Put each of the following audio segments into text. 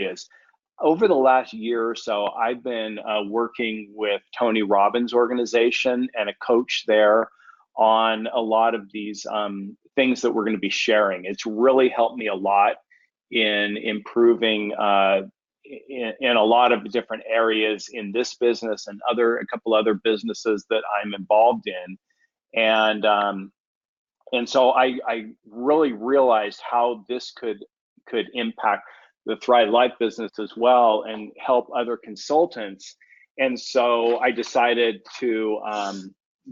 areas. Over the last year or so, I've been working with Tony Robbins' organization and a coach there on a lot of these things that we're going to be sharing. It's really helped me a lot in improving in a lot of different areas in this business and a couple other businesses that I'm involved in. And so I really realized how this could impact the Thrive Life business as well and help other consultants. And so I decided to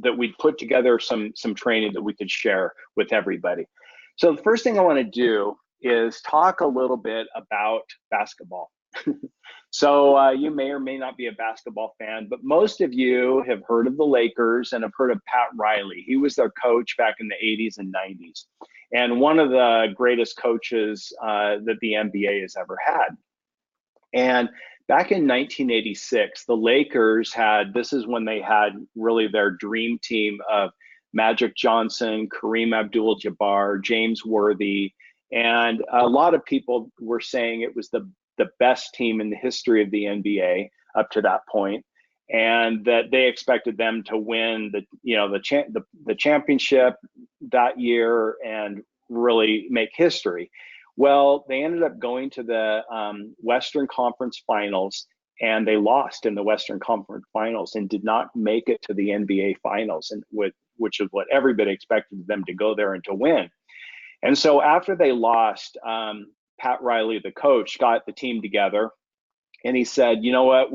that we'd put together some training that we could share with everybody. So the first thing I want to do is talk a little bit about basketball. So you may or may not be a basketball fan, but most of you have heard of the Lakers and have heard of Pat Riley. He was their coach back in the 80s and 90s, and one of the greatest coaches that the NBA has ever had. And back in 1986, the Lakers this is when they had really their dream team of Magic Johnson, Kareem Abdul-Jabbar, James Worthy, and a lot of people were saying it was the best team in the history of the NBA up to that point, and that they expected them to win the championship that year and really make history. Well, they ended up going to the Western Conference Finals, and they lost in the Western Conference Finals and did not make it to the NBA Finals, and which is what everybody expected them to go there and to win. And so after they lost, Pat Riley, the coach, got the team together and he said, you know what,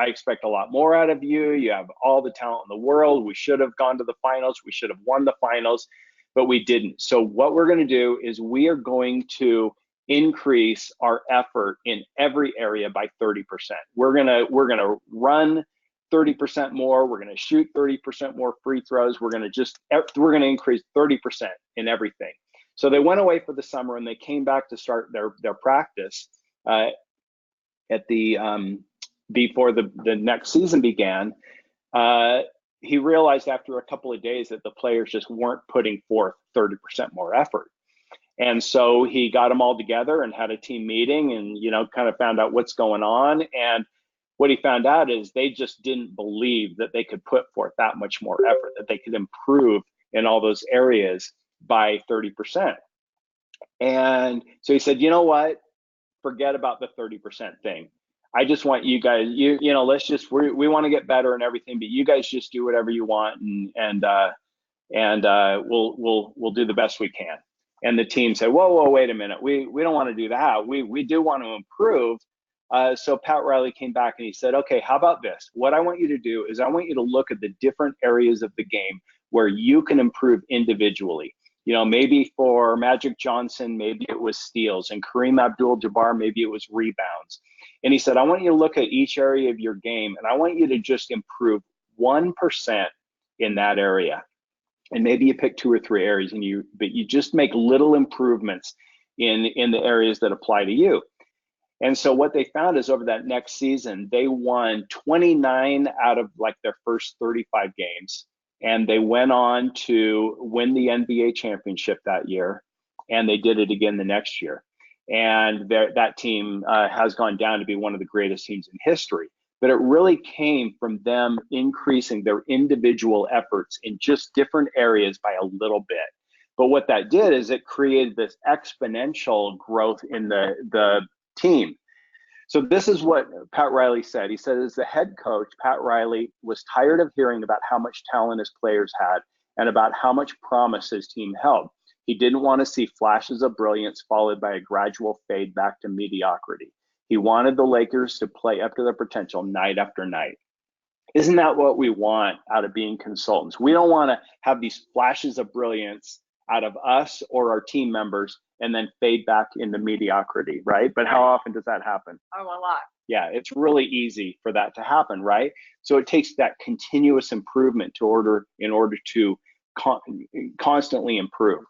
I expect a lot more out of you. You have all the talent in the world. We should have gone to the finals. We should have won the finals, but we didn't. So what we're going to do is we are going to increase our effort in every area by 30%. We're going to run 30% more. We're going to shoot 30% more free throws. We're going to increase 30% in everything. So they went away for the summer and they came back to start their practice at before the next season began. He realized after a couple of days that the players just weren't putting forth 30% more effort. And so he got them all together and had a team meeting and, kind of found out what's going on. And what he found out is they just didn't believe that they could put forth that much more effort, that they could improve in all those areas by 30%. And so he said, you know what, forget about the 30% thing. I just want you guys, we want to get better and everything, but you guys just do whatever you want and we'll do the best we can. And the team said, whoa, wait a minute. We don't want to do that. We do want to improve. So Pat Riley came back and he said, okay, how about this? What I want you to do is I want you to look at the different areas of the game where you can improve individually. Maybe for Magic Johnson, maybe it was steals, and Kareem Abdul-Jabbar, maybe it was rebounds. And he said, I want you to look at each area of your game, and I want you to just improve 1% in that area. And maybe you pick 2 or 3 areas, but you just make little improvements in the areas that apply to you. And so what they found is over that next season, they won 29 out of their first 35 games. And they went on to win the NBA championship that year, and they did it again the next year. And that team has gone down to be one of the greatest teams in history. But it really came from them increasing their individual efforts in just different areas by a little bit. But what that did is it created this exponential growth in the team. So this is what Pat Riley said. He said, as the head coach, Pat Riley was tired of hearing about how much talent his players had and about how much promise his team held. He didn't want to see flashes of brilliance followed by a gradual fade back to mediocrity. He wanted the Lakers to play up to their potential night after night. Isn't that what we want out of being consultants? We don't want to have these flashes of brilliance out of us or our team members and then fade back into mediocrity, right? But how often does that happen? Oh, a lot. Yeah, it's really easy for that to happen, right? So it takes that continuous improvement in order to constantly improve.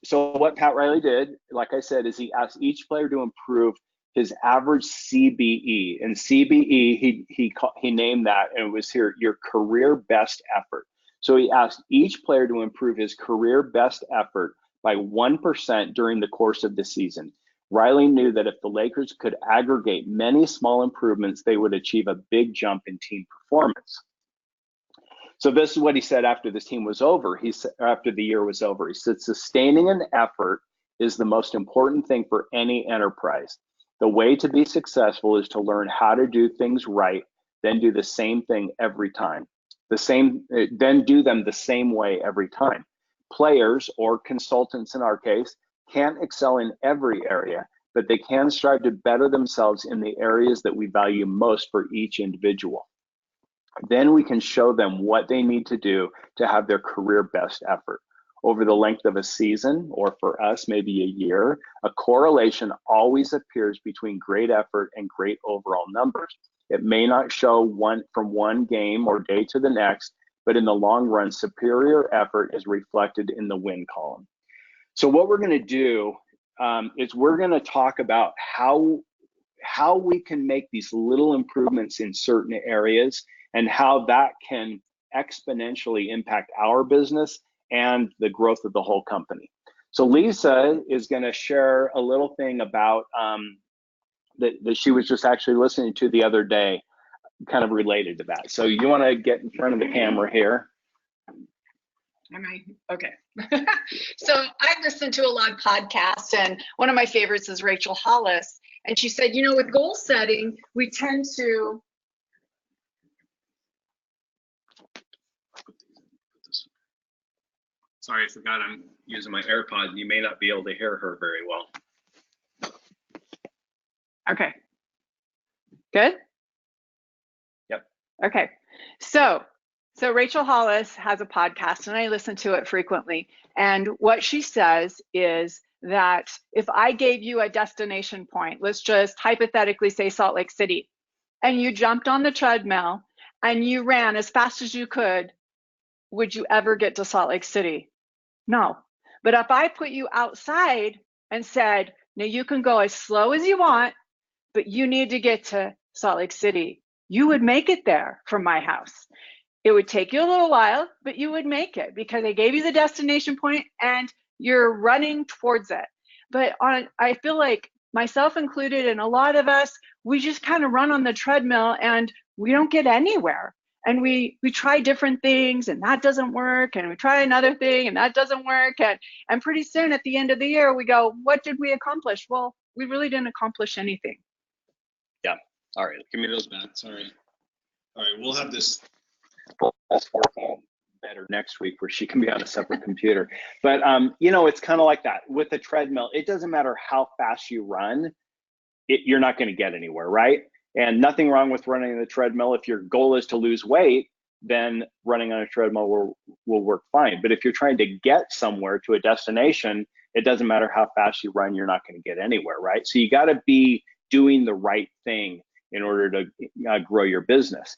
So what Pat Riley did, like I said, is he asked each player to improve his average CBE, and CBE he named that, and it was here your career best effort. So he asked each player to improve his career best effort by 1% during the course of the season. Riley knew that if the Lakers could aggregate many small improvements, they would achieve a big jump in team performance. So this is what he said after this team was over. He said, after the year was over, he said, sustaining an effort is the most important thing for any enterprise. The way to be successful is to learn how to do things right, then do the same thing every time. Then do them the same way every time. Players, or consultants in our case, can't excel in every area, but they can strive to better themselves in the areas that we value most for each individual. Then we can show them what they need to do to have their career best effort. Over the length of a season, or for us, maybe a year, a correlation always appears between great effort and great overall numbers. It may not show from one game or day to the next, but in the long run, superior effort is reflected in the win column. So what we're going to do is we're going to talk about how we can make these little improvements in certain areas and how that can exponentially impact our business and the growth of the whole company. So Lisa is going to share a little thing about that she was just actually listening to the other day, kind of related to that. So you want to get in front of the camera here. Am I? Okay. So I listen to a lot of podcasts, and one of my favorites is Rachel Hollis. And she said, with goal setting, we tend to Sorry, I forgot I'm using my AirPods. You may not be able to hear her very well. Okay. Good? Yep. Okay. So Rachel Hollis has a podcast, and I listen to it frequently. And what she says is that if I gave you a destination point, let's just hypothetically say Salt Lake City, and you jumped on the treadmill and you ran as fast as you could, would you ever get to Salt Lake City? No. But if I put you outside and said, now you can go as slow as you want, but you need to get to Salt Lake City, you would make it there from my house. It would take you a little while, but you would make it because I gave you the destination point and you're running towards it. But I feel like myself included and a lot of us, we just kind of run on the treadmill and we don't get anywhere. And we try different things and that doesn't work, and we try another thing and that doesn't work, and pretty soon at the end of the year we go, what did we accomplish? Well, we really didn't accomplish anything. Yeah. All right, give me those back. Sorry. All right, we'll have this working better next week where she can be on a separate computer. But it's kind of like that with the treadmill. It doesn't matter how fast you run, you're not going to get anywhere, right? And nothing wrong with running on the treadmill. If your goal is to lose weight, then running on a treadmill will work fine. But if you're trying to get somewhere to a destination, it doesn't matter how fast you run, you're not going to get anywhere, right? So you got to be doing the right thing in order to grow your business.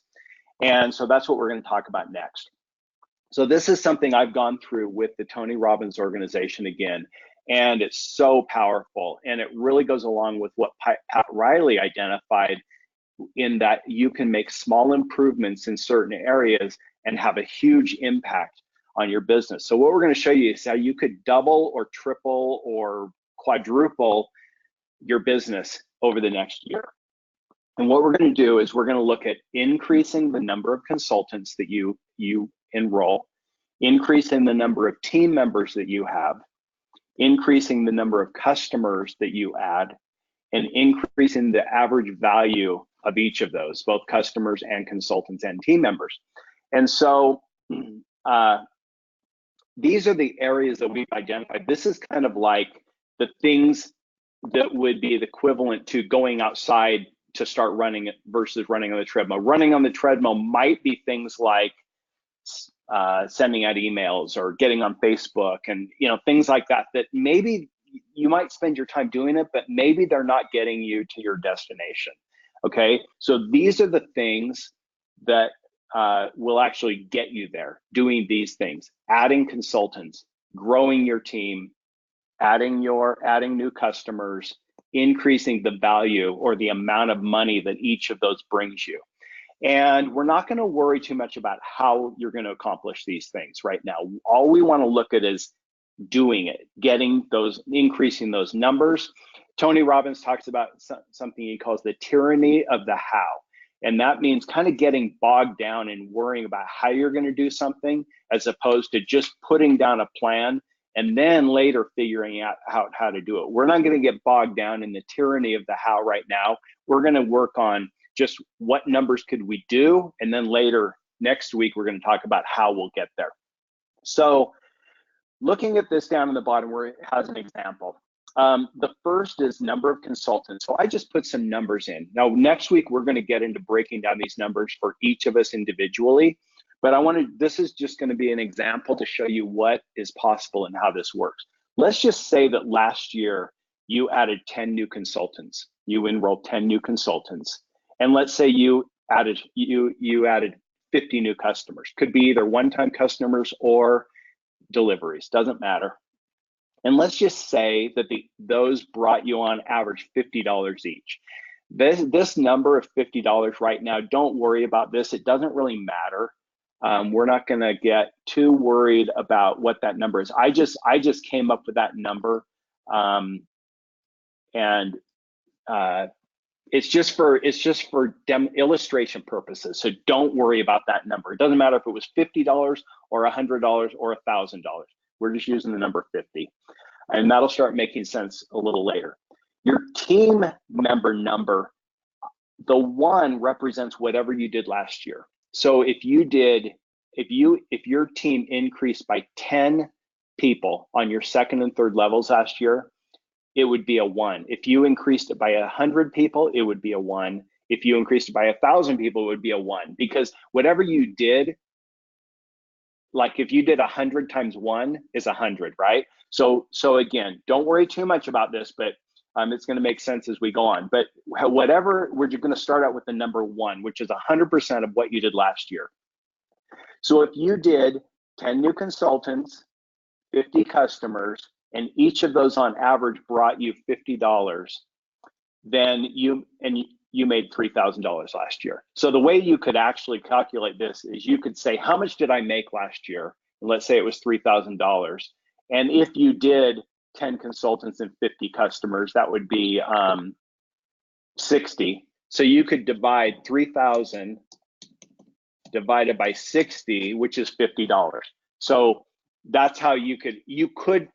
And so that's what we're going to talk about next. So this is something I've gone through with the Tony Robbins organization again, and it's so powerful. And it really goes along with what Pat Riley identified, in that you can make small improvements in certain areas and have a huge impact on your business. So what we're going to show you is how you could double or triple or quadruple your business over the next year. And what we're going to do is we're going to look at increasing the number of consultants that you enroll, increasing the number of team members that you have, increasing the number of customers that you add, and increasing the average value of each of those, both customers and consultants and team members. And so these are the areas that we've identified. This is kind of like the things that would be the equivalent to going outside to start running versus running on the treadmill. Running on the treadmill might be things like sending out emails or getting on Facebook and things like that, that maybe you might spend your time doing it, but maybe they're not getting you to your destination. Okay, so these are the things that will actually get you there, doing these things: adding consultants, growing your team, adding new customers, increasing the value or the amount of money that each of those brings you. And we're not going to worry too much about how you're going to accomplish these things right now. All we want to look at is doing it, increasing those numbers Tony Robbins talks about something he calls the tyranny of the how. And that means kind of getting bogged down and worrying about how you're going to do something, as opposed to just putting down a plan and then later figuring out how to do it. We're not going to get bogged down in the tyranny of the how right now. We're going to work on just what numbers could we do, and then later next week we're going to talk about how we'll get there. So looking at this down in the bottom where it has an example, the first is number of consultants. So I just put some numbers in. Now next week we're going to get into breaking down these numbers for each of us individually, but this is just going to be an example to show you what is possible and how this works. Let's just say that last year you added 10 new consultants. You enrolled 10 new consultants. And let's say you added 50 new customers. Could be either one-time customers or deliveries, doesn't matter. And let's just say that those brought you on average $50 each. This number of $50 right now, don't worry about this. It doesn't really matter. We're not going to get too worried about what that number is. I just came up with that number, and it's just for illustration purposes. So don't worry about that number. It doesn't matter if it was $50 or $100 or $1,000. We're just using the number 50, and that'll start making sense a little later. Your team member number, the 1 represents whatever you did last year. So if your team increased by 10 people on your second and third levels last year, it would be a 1. If you increased it by 100 people, it would be a 1. If you increased it by 1,000 people, it would be a 1, because whatever you did, like if you did 100 times 1 is 100, right? So again, don't worry too much about this, but it's going to make sense as we go on. But whatever, we're going to start out with the number 1, which is 100% of what you did last year. So if you did 10 new consultants, 50 customers, and each of those on average brought you $50, then you made $3,000 last year. So the way you could actually calculate this is you could say, how much did I make last year? And let's say it was $3,000. And if you did 10 consultants and 50 customers, that would be 60. So you could divide 3,000 divided by 60, which is $50. So that's how you could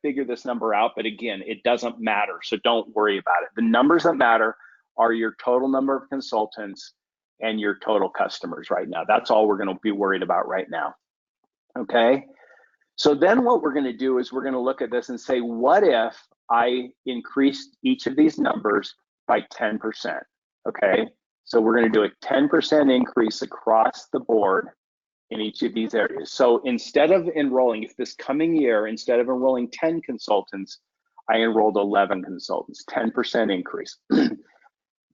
figure this number out, but again, it doesn't matter. So don't worry about it. The numbers that matter are your total number of consultants and your total customers right now. That's all we're going to be worried about right now. Okay. So then what we're going to do is we're going to look at this and say, what if I increased each of these numbers by 10%? Okay. So we're going to do a 10% increase across the board in each of these areas. So instead of enrolling, if this coming year, instead of enrolling 10 consultants, I enrolled 11 consultants, 10% increase.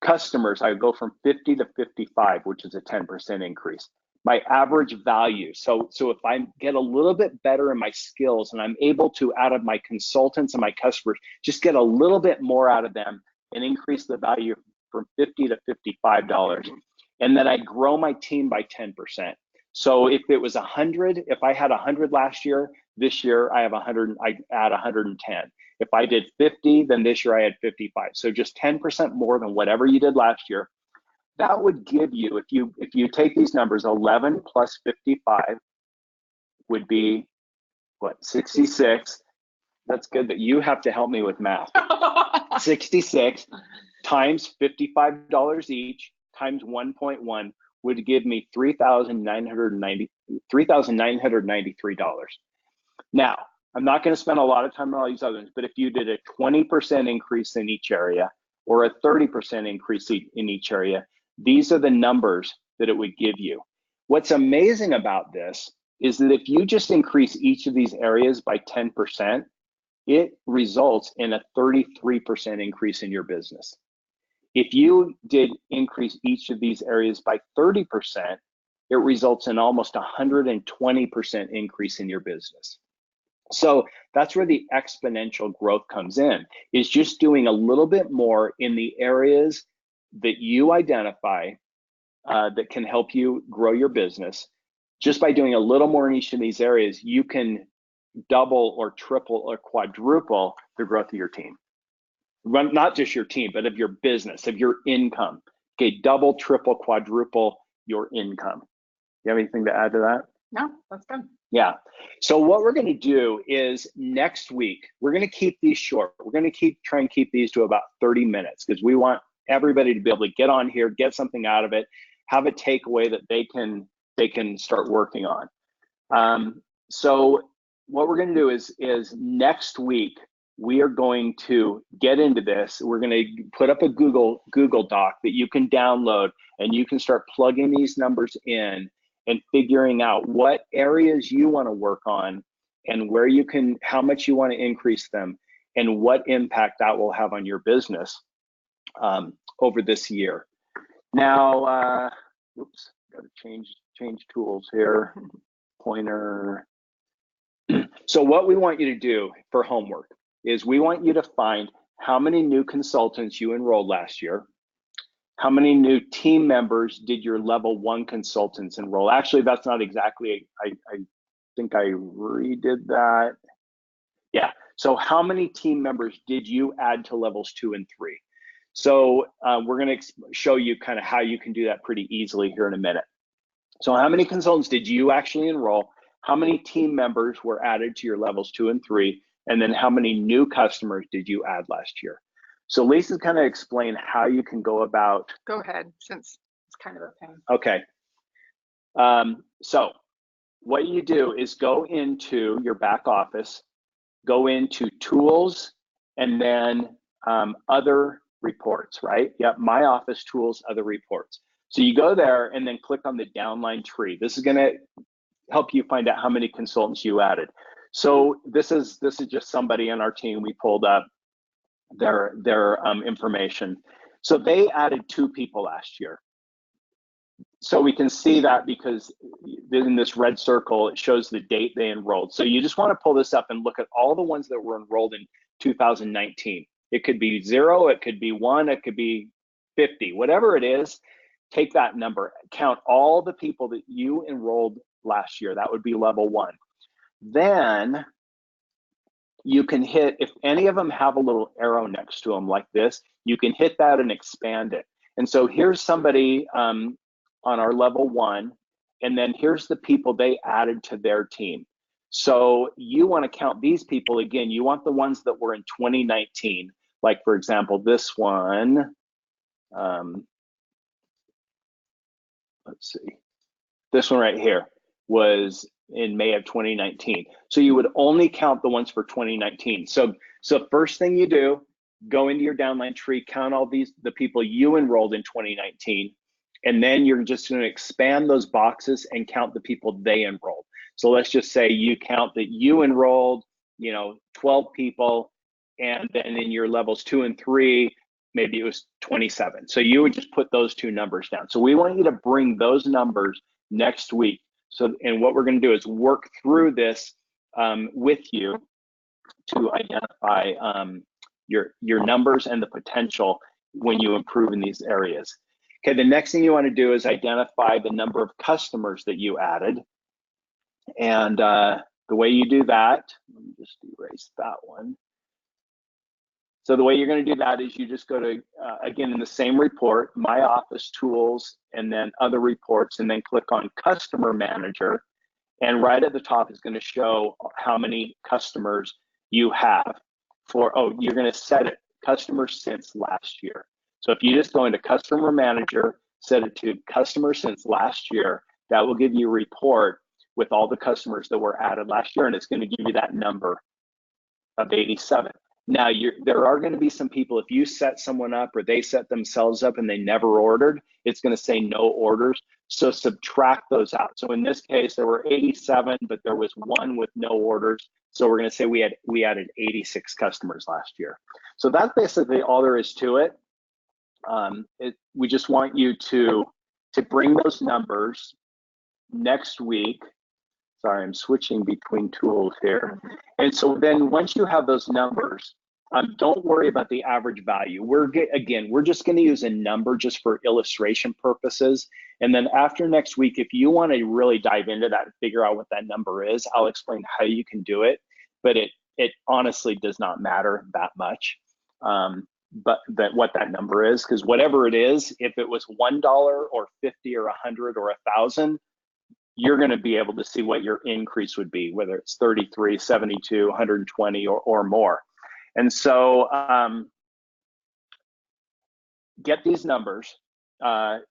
Customers, I go from 50 to 55, which is a 10% increase. My average value, so if I get a little bit better in my skills and I'm able to, out of my consultants and my customers, just get a little bit more out of them and increase the value from $50 to $55. And then I grow my team by 10%. So if it was 100, if I had 100 last year, this year I have 100, I add 110. If I did 50, then this year I had 55. So just 10% more than whatever you did last year. That would give you, if you take these numbers, 11 plus 55 would be what, 66. That's good that you have to help me with math. 66 times $55 each times 1.1 would give me $3,993. Now, I'm not going to spend a lot of time on all these others, but if you did a 20% increase in each area or a 30% increase in each area, these are the numbers that it would give you. What's amazing about this is that if you just increase each of these areas by 10%, it results in a 33% increase in your business. If you did increase each of these areas by 30%, it results in almost 120% increase in your business. So that's where the exponential growth comes in, is just doing a little bit more in the areas that you identify that can help you grow your business. Just by doing a little more in each of these areas, you can double or triple or quadruple the growth of your team. not just your team, but of your business, of your income. Okay, double, triple, quadruple your income. You have anything to add to that? No, that's good. Yeah. So what we're going to do is next week, we're going to keep these short. We're going to try and keep these to about 30 minutes because we want everybody to be able to get on here, get something out of it, have a takeaway that they can start working on. So what we're going to do is next week, we are going to get into this. We're going to put up a Google Doc that you can download, and you can start plugging these numbers in and figuring out what areas you want to work on and where you can, how much you want to increase them, and what impact that will have on your business over this year. Now, oops, got to change tools here. Pointer. So what we want you to do for homework is we want you to find how many new consultants you enrolled last year. How many new team members did your level 1 consultants enroll? Actually, that's not exactly, I think I redid that. Yeah, so how many team members did you add to levels 2 and 3? So we're gonna show you kind of how you can do that pretty easily here in a minute. So how many consultants did you actually enroll? How many team members were added to your levels 2 and 3? And then how many new customers did you add last year? So Lisa's kind of explain how you can go about. Go ahead, since it's kind of a pain. Okay. So what you do is go into your back office, go into tools, and then other reports, right? Yep, my office tools, other reports. So you go there and then click on the downline tree. This is gonna help you find out how many consultants you added. So this is just somebody on our team. We pulled up their information. So they added 2 people last year. So we can see that because in this red circle, it shows the date they enrolled. So you just want to pull this up and look at all the ones that were enrolled in 2019. It could be 0, it could be 1, it could be 50, whatever it is. Take that number, count all the people that you enrolled last year. That would be level 1. Then you can hit, if any of them have a little arrow next to them like this, you can hit that and expand it. And so here's somebody on our level 1, and then here's the people they added to their team. So you want to count these people again. You want the ones that were in 2019, like for example, this one. Let's see, this one right here was in May of 2019. So you would only count the ones for 2019. So first thing you do, go into your downline tree, count all the people you enrolled in 2019, and then you're just going to expand those boxes and count the people they enrolled. So let's just say you count that you enrolled, 12 people, and then in your levels 2 and 3, maybe it was 27. So you would just put those 2 numbers down. So we want you to bring those numbers next week. So, and what we're going to do is work through this with you to identify your numbers and the potential when you improve in these areas. Okay, the next thing you want to do is identify the number of customers that you added. And the way you do that, let me just erase that one. So the way you're going to do that is you just go to, again, in the same report, My Office Tools, and then Other Reports, and then click on Customer Manager. And right at the top is going to show how many customers you have for, you're going to set it, customers since last year. So if you just go into Customer Manager, set it to customers since last year, that will give you a report with all the customers that were added last year, and it's going to give you that number of 87. Now, there are going to be some people, if you set someone up or they set themselves up and they never ordered, it's going to say no orders. So subtract those out. So in this case, there were 87, but there was 1 with no orders. So we're going to say we added 86 customers last year. So that's basically all there is to it. We just want you to bring those numbers next week. Sorry, I'm switching between tools here. And so then once you have those numbers, don't worry about the average value. We're just going to use a number just for illustration purposes. And then after next week, if you want to really dive into that and figure out what that number is, I'll explain how you can do it. But it honestly does not matter that much. but what that number is, because whatever it is, if it was $1 or 50 or 100 or 1,000, you're going to be able to see what your increase would be, whether it's 33, 72, 120 or more. And so get these numbers.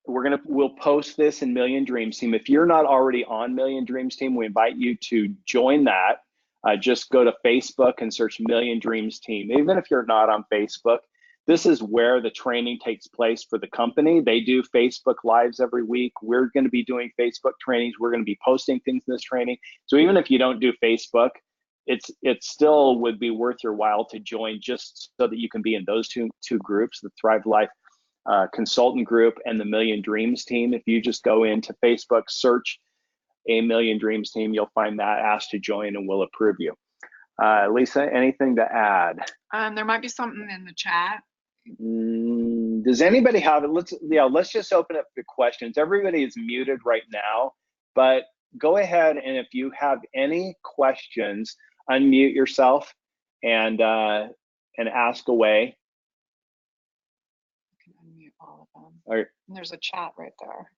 We'll post this in Million Dreams Team. If you're not already on Million Dreams Team, we invite you to join that. Just go to Facebook and search Million Dreams Team. Even if you're not on Facebook, this is where the training takes place for the company. They do Facebook Lives every week. We're going to be doing Facebook trainings. We're going to be posting things in this training. So even if you don't do Facebook, it still would be worth your while to join, just so that you can be in those two groups, the Thrive Life consultant group and the Million Dreams Team. If you just go into Facebook, search a Million Dreams Team, you'll find that, ask to join, and we'll approve you. Lisa, anything to add? There might be something in the chat. Does anybody have it? Let's just open up the questions. Everybody is muted right now, but go ahead, and if you have any questions, unmute yourself and ask away. You can unmute all of them. All right. And there's a chat right there.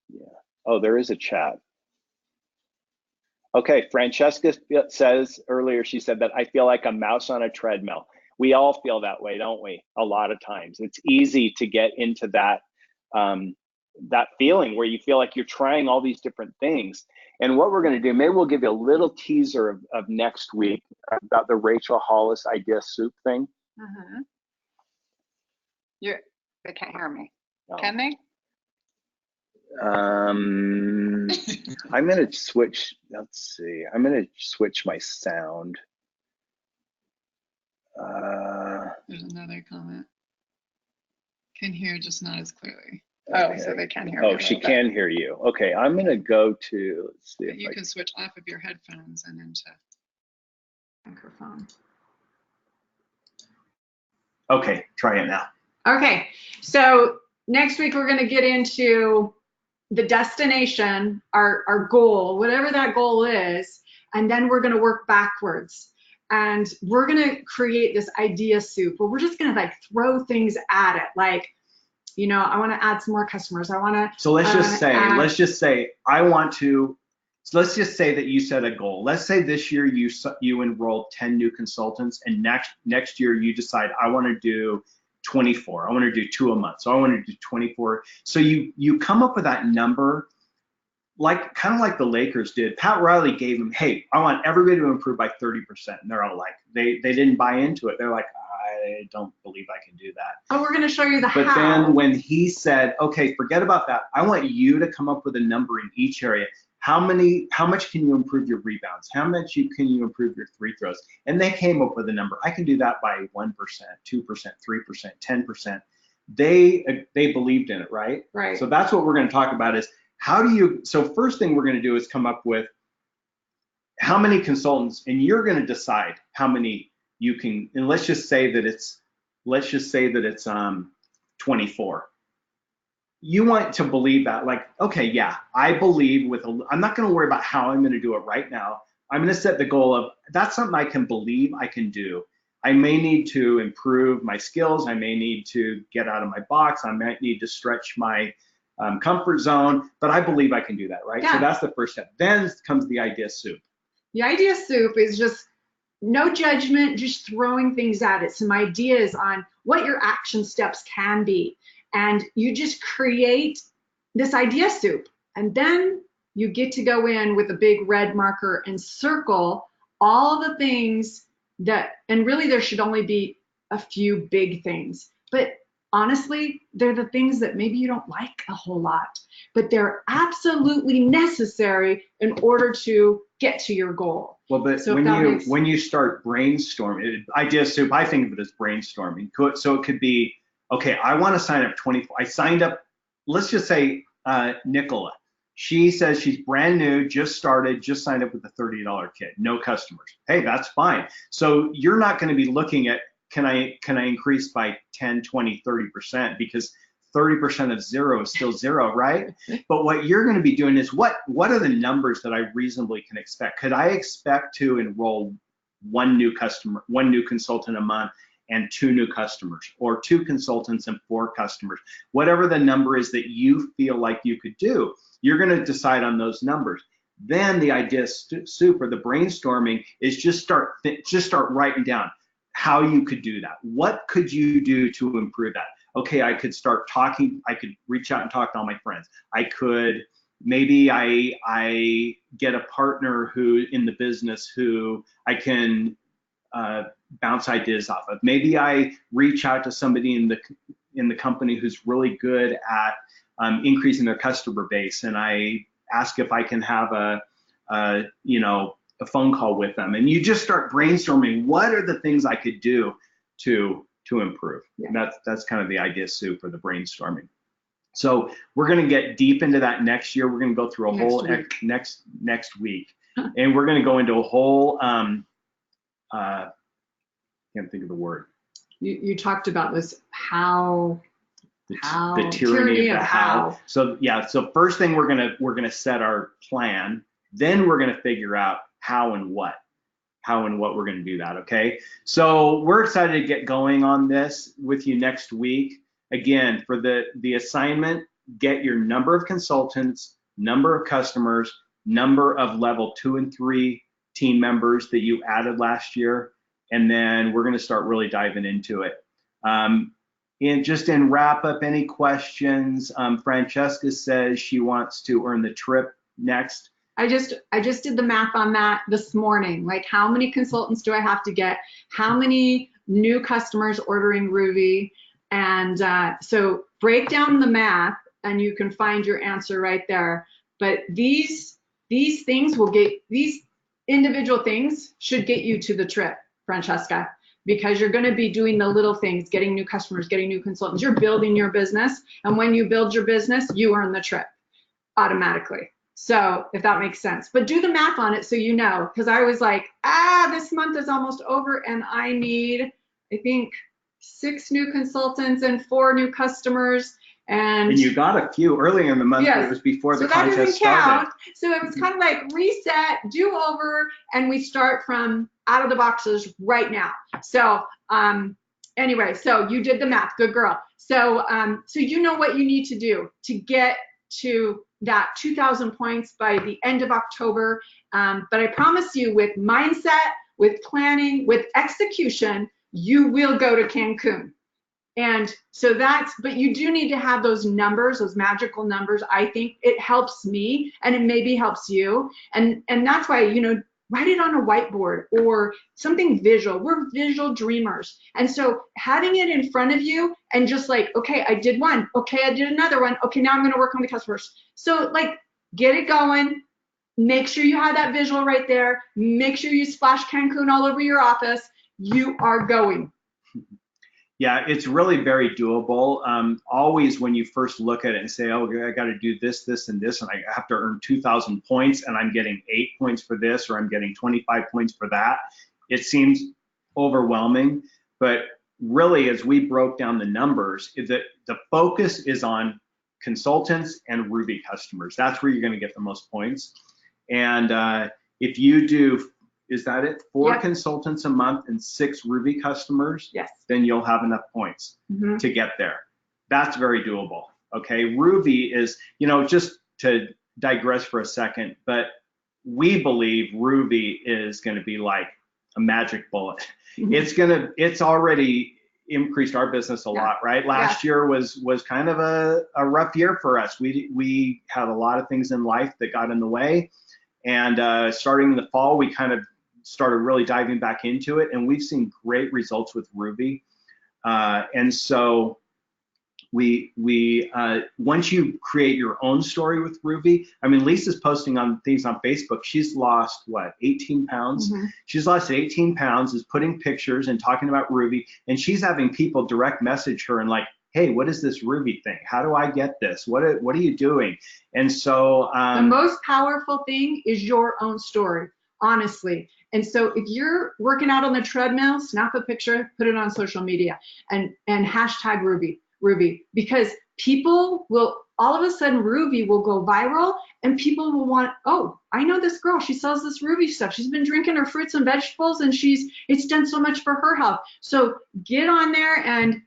Yeah. Oh, there is a chat. Okay, Francesca says earlier, she said that I feel like a mouse on a treadmill. We all feel that way, don't we? A lot of times. It's easy to get into that that feeling where you feel like you're trying all these different things. And what we're going to do, maybe we'll give you a little teaser of next week about the Rachel Hollis idea soup thing. Mm-hmm. They can't hear me. Oh. Can they? I'm going to switch. Let's see. I'm going to switch my sound. There's another comment. Can hear, just not as clearly. Okay. Oh, so they can hear me. Oh, she can hear you. Okay, I'm going to go to, let's see. But you can switch off of your headphones and into microphone. Okay, try it now. Okay, so next week we're going to get into the destination, our goal, whatever that goal is, and then we're going to work backwards. And we're going to create this idea soup where we're just going to like throw things at it. Like, you know, I want to add some more customers. I want to. So let's just say, I want to, so let's just say that you set a goal. Let's say this year you enrolled 10 new consultants, and next year you decide I want to do 24. I want to do 2 a month. So I want to do 24. So you come up with that number, like kind of like the Lakers did. Pat Riley gave them, hey, I want everybody to improve by 30%. And they're all like, they didn't buy into it. They're like, I don't believe I can do that. Oh, we're going to show you the how. But then when he said, okay, forget about that. I want you to come up with a number in each area. How much can you improve your rebounds? How much can you improve your free throws? And they came up with a number. I can do that by 1%, 2%, 3%, 10%. They believed in it, right? Right. So that's what we're going to talk about is how do you, so first thing we're going to do is come up with how many consultants, and you're going to decide how many you can, and let's just say that it's 24. You want to believe that, like, okay, yeah, I believe I'm not going to worry about how I'm going to do it right now. I'm going to set the goal of, that's something I can believe I can do. I may need to improve my skills. I may need to get out of my box. I might need to stretch my comfort zone, but I believe I can do that, right? Yeah. So that's the first step. Then comes the idea soup. The idea soup is just no judgment, just throwing things at it. Some ideas on what your action steps can be. And you just create this idea soup. And then you get to go in with a big red marker and circle all the things that, and really there should only be a few big things. But honestly, they're the things that maybe you don't like a whole lot, but they're absolutely necessary in order to get to your goal. Well, but so when you start brainstorming, idea soup, I think of it as brainstorming. So it could be, okay, I want to sign up 24. I signed up, let's just say Nicola. She says she's brand new, just signed up with a $30 kit, no customers. Hey, that's fine. So you're not going to be looking at, can I increase by 10, 20, 30%, because 30% of zero is still zero, right? But what you're going to be doing is what are the numbers that I reasonably can expect? Could I expect to enroll one new consultant a month and 2 new customers, or 2 consultants and 4 customers. Whatever the number is that you feel like you could do, you're going to decide on those numbers. Then the idea soup, or the brainstorming, is just start writing down how you could do that. What could you do to improve that? Okay, I could start talking. I could reach out and talk to all my friends. I could, maybe I get a partner who in the business who I can bounce ideas off of. Maybe I reach out to somebody in the company who's really good at increasing their customer base, and I ask if I can have a phone call with them. And you just start brainstorming, what are the things I could do to improve? Yeah. That's kind of the idea soup, or the brainstorming. So we're going to get deep into that next year. We're going to go through a whole next week, and we're going to go into a whole can't think of the word. You talked about this, how the tyranny of the how. So yeah, so first thing we're gonna set our plan, then we're gonna figure out how and what we're gonna do that. Okay, so we're excited to get going on this with you next week. Again, for the assignment, get your number of consultants, number of customers, number of level 2 and 3 team members that you added last year, and then we're going to start really diving into it. In wrap up, any questions? Francesca says she wants to earn the trip next. I just did the math on that this morning. Like, how many consultants do I have to get? How many new customers ordering Ruby? And so break down the math, and you can find your answer right there. But these things will get, these individual things should get you to the trip, Francesca, because you're going to be doing the little things, getting new customers, getting new consultants. You're building your business, and when you build your business, you earn the trip automatically. So if that makes sense, but do the math on it so you know, because I was like, this month is almost over, and I need, I think, 6 new consultants and 4 new customers. And you got a few earlier in the month. Yes. It was before the contest started. So it was kind of like reset, do over, and we start from out of the boxes right now. So anyway, so you did the math, good girl. So so you know what you need to do to get to that 2,000 points by the end of October. But I promise you, with mindset, with planning, with execution, you will go to Cancun. And so but you do need to have those numbers, those magical numbers. I think it helps me, and it maybe helps you. And that's why, write it on a whiteboard or something visual. We're visual dreamers. And so having it in front of you and just like, okay, I did one. Okay, I did another one. Okay, now I'm going to work on the customers. So like, get it going. Make sure you have that visual right there. Make sure you splash Cancun all over your office. You are going. Yeah, it's really very doable. Always when you first look at it and say, oh, I got to do this, this, and this, and I have to earn 2,000 points, and I'm getting 8 points for this, or I'm getting 25 points for that, it seems overwhelming. But really, as we broke down the numbers, the focus is on consultants and Ruby customers. That's where you're going to get the most points. And if you do, is that it? 4 Yep. consultants a month and 6 Ruby customers, yes, then you'll have enough points to get there. That's very doable. Okay, Ruby is, just to digress for a second, but we believe Ruby is going to be like a magic bullet. It's already increased our business a lot, right? Last year was kind of a rough year for us. We had a lot of things in life that got in the way, and starting in the fall, we kind of started really diving back into it, and we've seen great results with Ruby. And so we once you create your own story with Ruby, I mean, Lisa's posting on things on Facebook. She's lost what, 18 pounds? She's lost 18 pounds, is putting pictures and talking about Ruby, and she's having people direct message her and like, hey, what is this Ruby thing? How do I get this? What are you doing? And so the most powerful thing is your own story, honestly. And so if you're working out on the treadmill, snap a picture, put it on social media, and hashtag Ruby, because people will all of a sudden Ruby will go viral and people will want, oh, I know this girl, she sells this Ruby stuff. She's been drinking her fruits and vegetables and it's done so much for her health. So get on there. And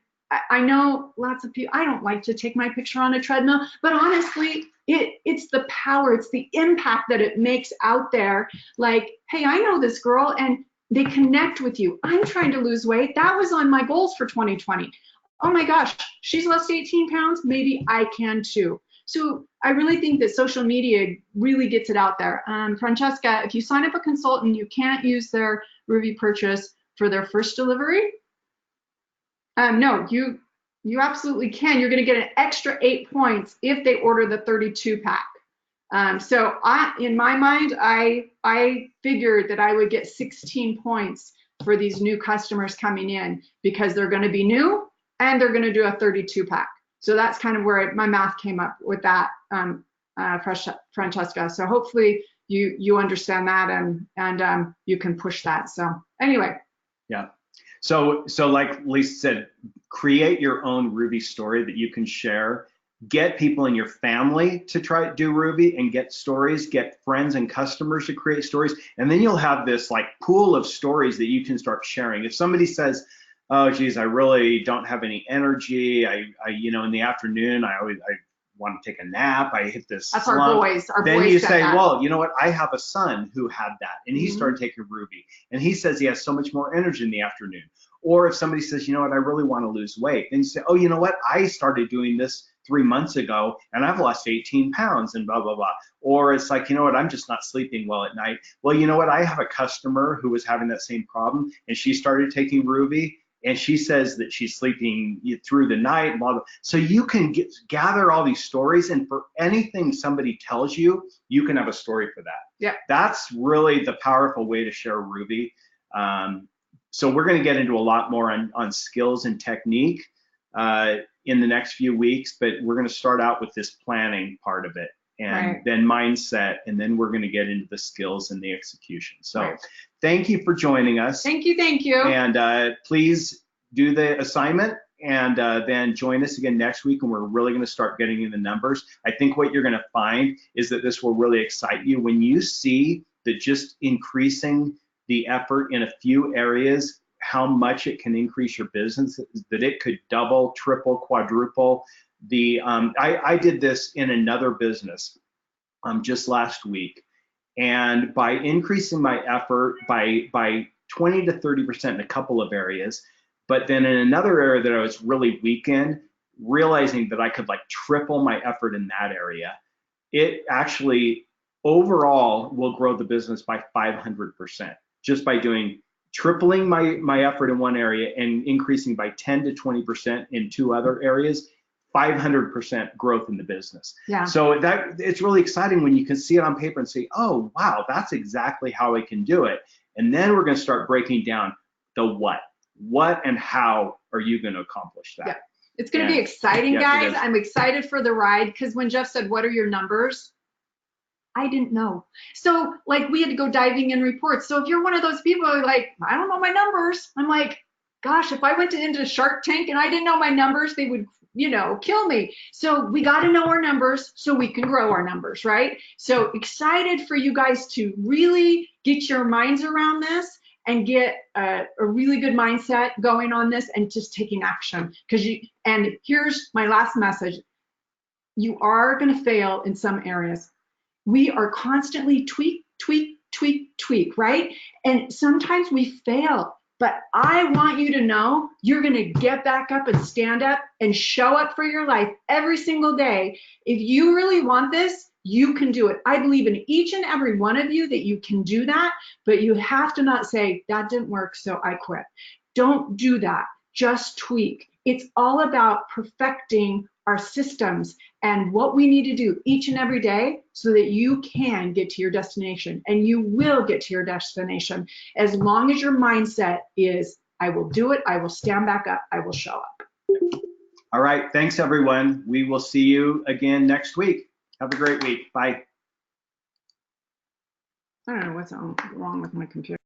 I know lots of people, I don't like to take my picture on a treadmill, but honestly, it's the power, it's the impact that it makes out there. Like, hey, I know this girl, and they connect with you. I'm trying to lose weight. That was on my goals for 2020. Oh my gosh, she's lost 18 pounds. Maybe I can too. So I really think that social media really gets it out there. Francesca, if you sign up a consultant, you can't use their Ruby purchase for their first delivery. No, you absolutely can. You're going to get an extra 8 points if they order the 32 pack. So in my mind, I figured that I would get 16 points for these new customers coming in because they're going to be new and they're going to do a 32 pack. So that's kind of where my math came up with that, Francesca. So hopefully you understand that and you can push that. So anyway. Yeah. So like Lisa said, create your own Ruby story that you can share. Get people in your family to try to do Ruby and get stories, get friends and customers to create stories. And then you'll have this like pool of stories that you can start sharing. If somebody says, oh geez, I really don't have any energy. I in the afternoon, I want to take a nap. I hit this That's slump. Our boys then you say, that. well, you know what? I have a son who had that, and he started taking Ruby, and he says he has so much more energy in the afternoon. Or if somebody says, you know what, I really want to lose weight, then you say, oh, you know what? I started doing this 3 months ago, and I've lost 18 pounds, and blah, blah, blah. Or it's like, you know what? I'm just not sleeping well at night. Well, you know what? I have a customer who was having that same problem, and she started taking Ruby, and she says that she's sleeping through the night, blah, blah. So you can gather all these stories, and for anything somebody tells you, you can have a story for that. Yeah. That's really the powerful way to share Ruby. So we're going to get into a lot more on skills and technique in the next few weeks, but we're going to start out with this planning part of it, and then mindset, and then we're going to get into the skills and the execution. So thank you for joining us. Thank you. And please do the assignment, and then join us again next week, and we're really going to start getting into the numbers. I think what you're going to find is that this will really excite you when you see that just increasing the effort in a few areas, how much it can increase your business, that it could double, triple, quadruple. I did this in another business just last week, and by increasing my effort by 20 to 30% in a couple of areas, but then in another area that I was really weak in, realizing that I could like triple my effort in that area, it actually overall will grow the business by 500%. Just by tripling my effort in one area and increasing by 10 to 20% in two other areas, 500% growth in the business. Yeah. So it's really exciting when you can see it on paper and say, oh, wow, that's exactly how I can do it. And then we're going to start breaking down the what. What and how are you going to accomplish that? Yeah. It's going to be exciting, guys. I'm excited for the ride because when Jeff said, what are your numbers? I didn't know. So like we had to go diving in reports. So if you're one of those people who are like, I don't know my numbers. I'm like, gosh, if I went into Shark Tank and I didn't know my numbers, they would, kill me. So we got to know our numbers so we can grow our numbers, right? So excited for you guys to really get your minds around this and get a really good mindset going on this and just taking action. And here's my last message. You are going to fail in some areas. We are constantly tweak, right? And sometimes we fail, but I want you to know you're going to get back up and stand up and show up for your life every single day. If you really want this, you can do it. I believe in each and every one of you that you can do that, but you have to not say, that didn't work, so I quit. Don't do that. Just tweak. It's all about perfecting our systems and what we need to do each and every day so that you can get to your destination, and you will get to your destination as long as your mindset is, I will do it, I will stand back up, I will show up. All right, thanks everyone. We will see you again next week. Have a great week. Bye. I don't know what's wrong with my computer.